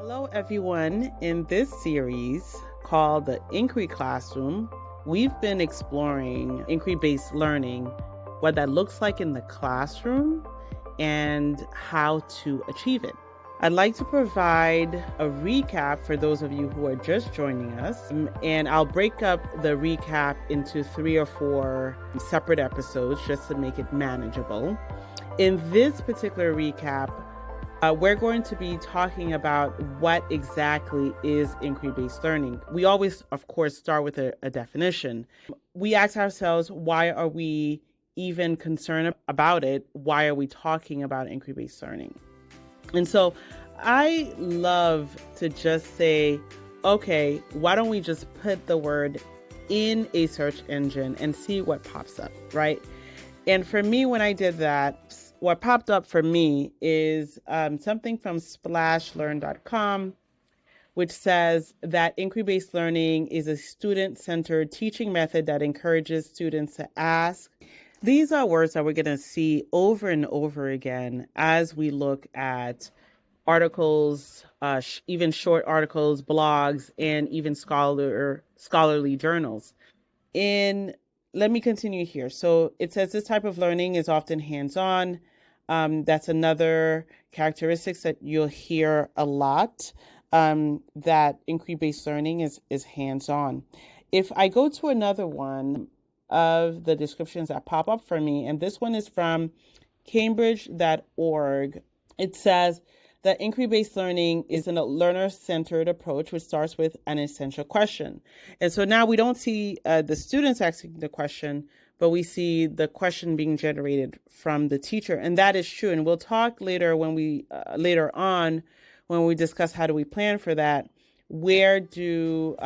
Hello, everyone. In this series called the Inquiry Classroom, we've been exploring inquiry-based learning, what that looks like in the classroom, and how to achieve it. I'd like to provide a recap for those of you who are just joining us, and I'll break up the recap into 3 or 4 separate episodes just to make it manageable. In this particular recap, we're going to be talking about what exactly is inquiry-based learning. We always, of course, start with a definition. We ask ourselves, why are we even concerned about it? Why are we talking about inquiry-based learning? And so I love to just say, okay, why don't we just put the word in a search engine and see what pops up, right? And for me, when I did that, what popped up for me is something from splashlearn.com, which says that inquiry-based learning is a student-centered teaching method that encourages students to ask. These are words that we're going to see over and over again as we look at articles, even short articles, blogs, and even scholarly journals. Let me continue here. So it says this type of learning is often hands-on. That's another characteristic that you'll hear a lot, that inquiry-based learning is hands-on. If I go to another one of the descriptions that pop up for me, and this one is from Cambridge.org, it says that inquiry-based learning is a learner-centered approach, which starts with an essential question. And so now we don't see the students asking the question, but we see the question being generated from the teacher. And that is true. And we'll talk later later on when we discuss how do we plan for that. Where do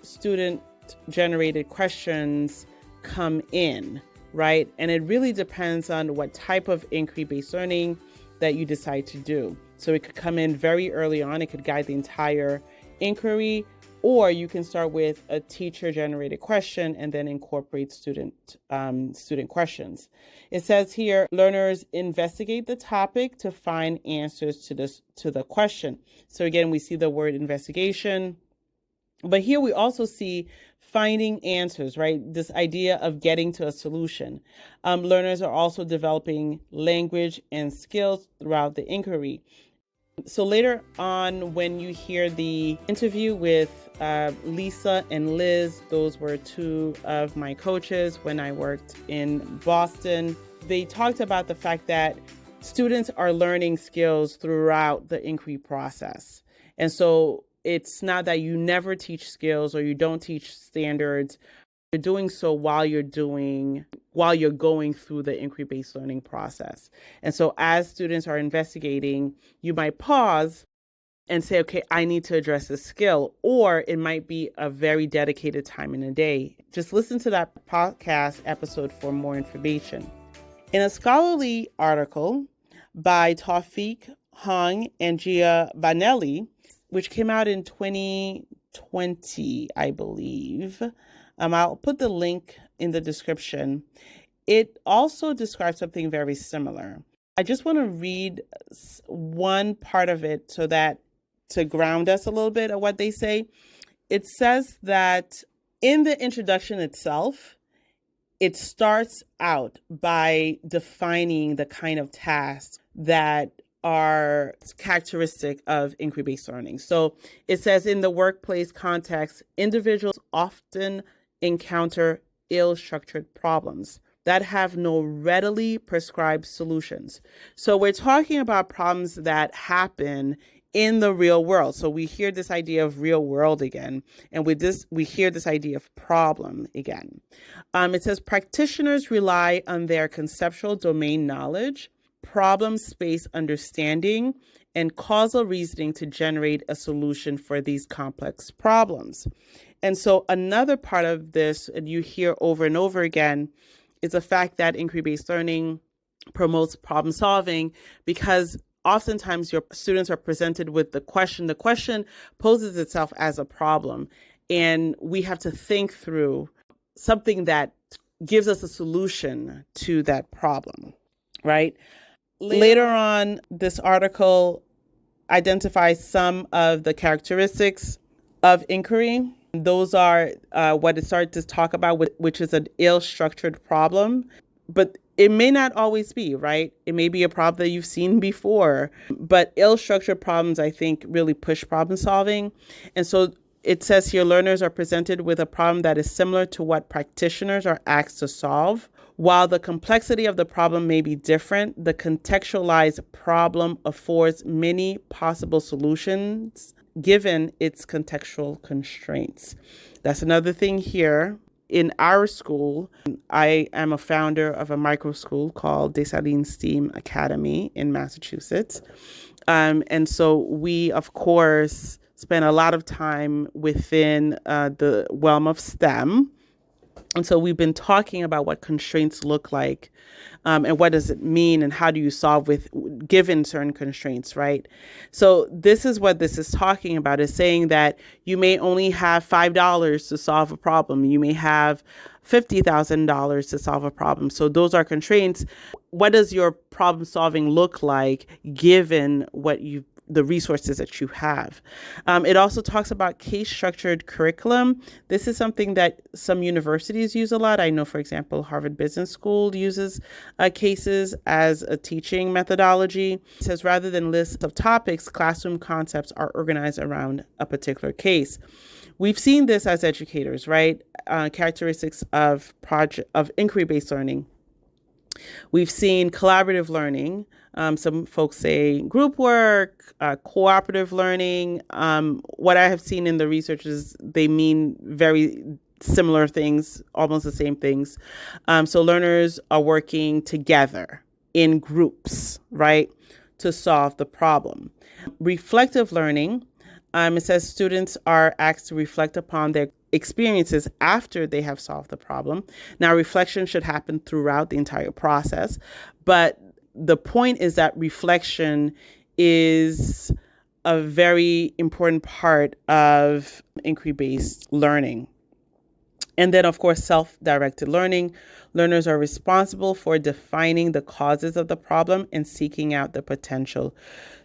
student-generated questions come in, right? And it really depends on what type of inquiry-based learning that you decide to do. So it could come in very early on. It could guide the entire inquiry, or you can start with a teacher-generated question and then incorporate student questions. It says here, learners investigate the topic to find answers to the question. So again, we see the word investigation, but here we also see finding answers, right? This idea of getting to a solution. Learners are also developing language and skills throughout the inquiry. So later on, when you hear the interview with Lisa and Liz, those were 2 of my coaches when I worked in Boston. They talked about the fact that students are learning skills throughout the inquiry process. And so it's not that you never teach skills or you don't teach standards. You're doing so while you're going through the inquiry-based learning process. And so as students are investigating, you might pause and say, okay, I need to address this skill, or it might be a very dedicated time in a day. Just listen to that podcast episode for more information. In a scholarly article by Tawfik, Hong, and Giabbanelli, which came out in 2020, I believe, I'll put the link in the description. It also describes something very similar. I just want to read one part of it so that to ground us a little bit of what they say. It says that in the introduction itself, it starts out by defining the kind of tasks that are characteristic of inquiry-based learning. So it says in the workplace context, individuals often encounter ill-structured problems that have no readily prescribed solutions. So we're talking about problems that happen in the real world. So we hear this idea of real world again, and with this, we hear this idea of problem again. It says practitioners rely on their conceptual domain knowledge, problem space understanding, and causal reasoning to generate a solution for these complex problems. And so another part of this, and you hear over and over again, is the fact that inquiry-based learning promotes problem solving, because oftentimes your students are presented with the question. The question poses itself as a problem, and we have to think through something that gives us a solution to that problem, right? Later on, this article identify some of the characteristics of inquiry. Those are what it started to talk about, which is an ill-structured problem. But it may not always be, right? It may be a problem that you've seen before. But ill-structured problems, I think, really push problem solving. And so it says here, learners are presented with a problem that is similar to what practitioners are asked to solve. While the complexity of the problem may be different, the contextualized problem affords many possible solutions given its contextual constraints. That's another thing here. In our school, I am a founder of a micro school called Dessalines STEAM Academy in Massachusetts. And so we, of course, spend a lot of time within the realm of STEM. And so we've been talking about what constraints look like, and what does it mean, and how do you solve with given certain constraints, right? So this is what this is talking about, is saying that you may only have $5 to solve a problem. You may have $50,000 to solve a problem. So those are constraints. What does your problem solving look like given the resources that you have? It also talks about case-structured curriculum. This is something that some universities use a lot. I know, for example, Harvard Business School uses cases as a teaching methodology. It says rather than lists of topics, classroom concepts are organized around a particular case. We've seen this as educators, right? Characteristics of inquiry-based learning. We've seen collaborative learning. Some folks say group work, cooperative learning. What I have seen in the research is they mean very similar things, almost the same things. So learners are working together in groups, right, to solve the problem. Reflective learning. It says students are asked to reflect upon their experiences after they have solved the problem. Now, reflection should happen throughout the entire process, but the point is that reflection is a very important part of inquiry-based learning. And then, of course, self-directed learning. Learners are responsible for defining the causes of the problem and seeking out the potential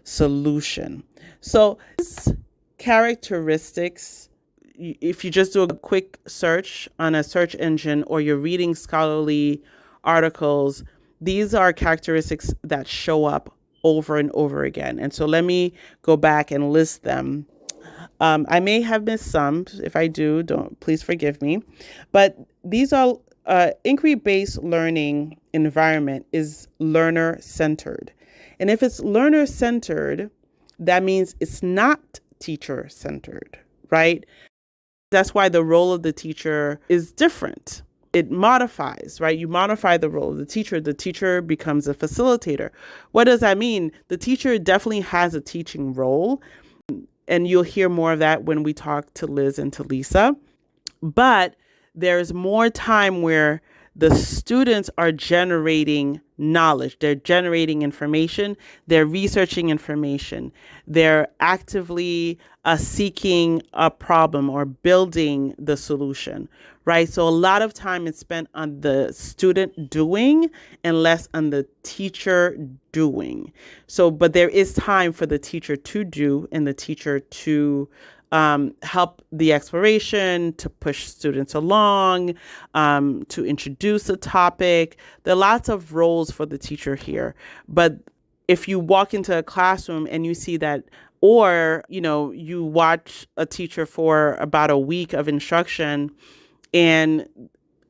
solution. So these characteristics, if you just do a quick search on a search engine or you're reading scholarly articles, these are characteristics that show up over and over again. And so let me go back and list them. I may have missed some. If I do, please forgive me. But these are inquiry-based learning environment is learner-centered. And if it's learner-centered, that means it's not teacher-centered, right? That's why the role of the teacher is different. It modifies, right? You modify the role of the teacher. The teacher becomes a facilitator. What does that mean? The teacher definitely has a teaching role, and you'll hear more of that when we talk to Liz and to Lisa. But there's more time where the students are generating knowledge. They're generating information. They're researching information. They're actively seeking a problem or building the solution, right? So a lot of time is spent on the student doing and less on the teacher doing. So, but there is time for the teacher to do and the teacher to help the exploration, to push students along, to introduce a topic. There are lots of roles for the teacher here. But if you walk into a classroom and you see that, or, you watch a teacher for about a week of instruction, and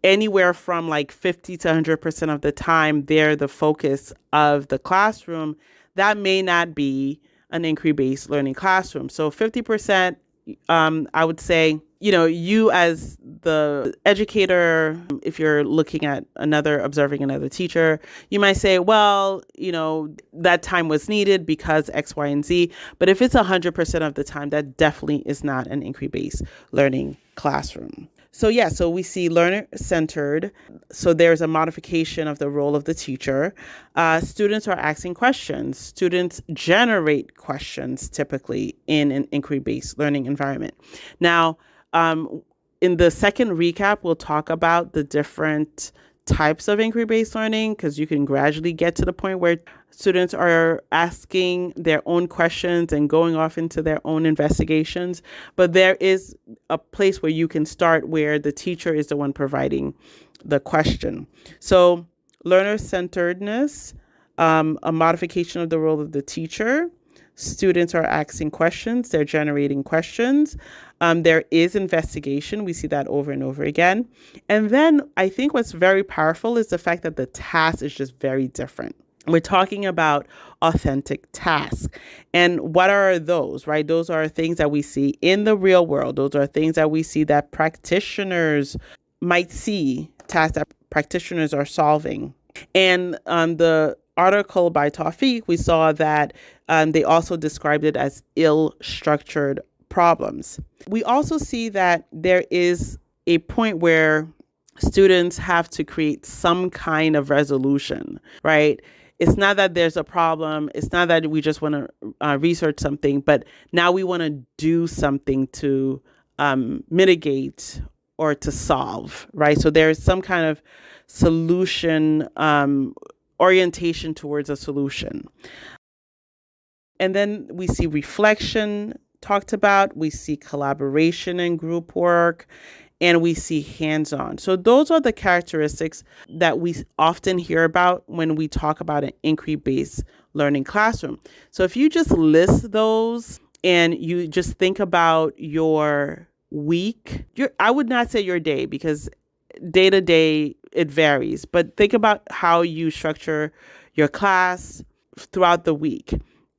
anywhere from like 50 to 100% of the time, they're the focus of the classroom, that may not be an inquiry-based learning classroom. So 50%, I would say, you as the educator, if you're looking at observing another teacher, you might say, well, that time was needed because X, Y, and Z. But if it's 100% of the time, that definitely is not an inquiry-based learning classroom. So we see learner-centered. So there's a modification of the role of the teacher. Students are asking questions. Students generate questions typically in an inquiry-based learning environment. Now, in the second recap, we'll talk about the different types of inquiry-based learning, because you can gradually get to the point where students are asking their own questions and going off into their own investigations. But there is a place where you can start where the teacher is the one providing the question. So learner-centeredness, a modification of the role of the teacher. Students are asking questions. They're generating questions. There is investigation. We see that over and over again. And then I think what's very powerful is the fact that the task is just very different. We're talking about authentic tasks. And what are those, right? Those are things that we see in the real world. Those are things that we see that practitioners might see, tasks that practitioners are solving. And the article by Tawfik, we saw that they also described it as ill-structured problems. We also see that there is a point where students have to create some kind of resolution, right? It's not that there's a problem. It's not that we just want to research something, but now we want to do something to mitigate or to solve, right? So there's some kind of solution orientation towards a solution. And then we see reflection talked about. We see collaboration and group work, and we see hands-on. So those are the characteristics that we often hear about when we talk about an inquiry-based learning classroom. So if you just list those and you just think about your week, I would not say your day, because day to day it varies, but think about how you structure your class throughout the week.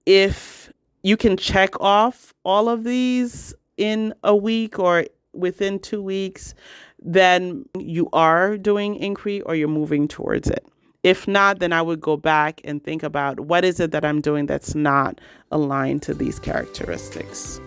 If you can check off all of these in a week or within 2 weeks, then you are doing inquiry or you're moving towards it. If not, then I would go back and think about what is it that I'm doing that's not aligned to these characteristics.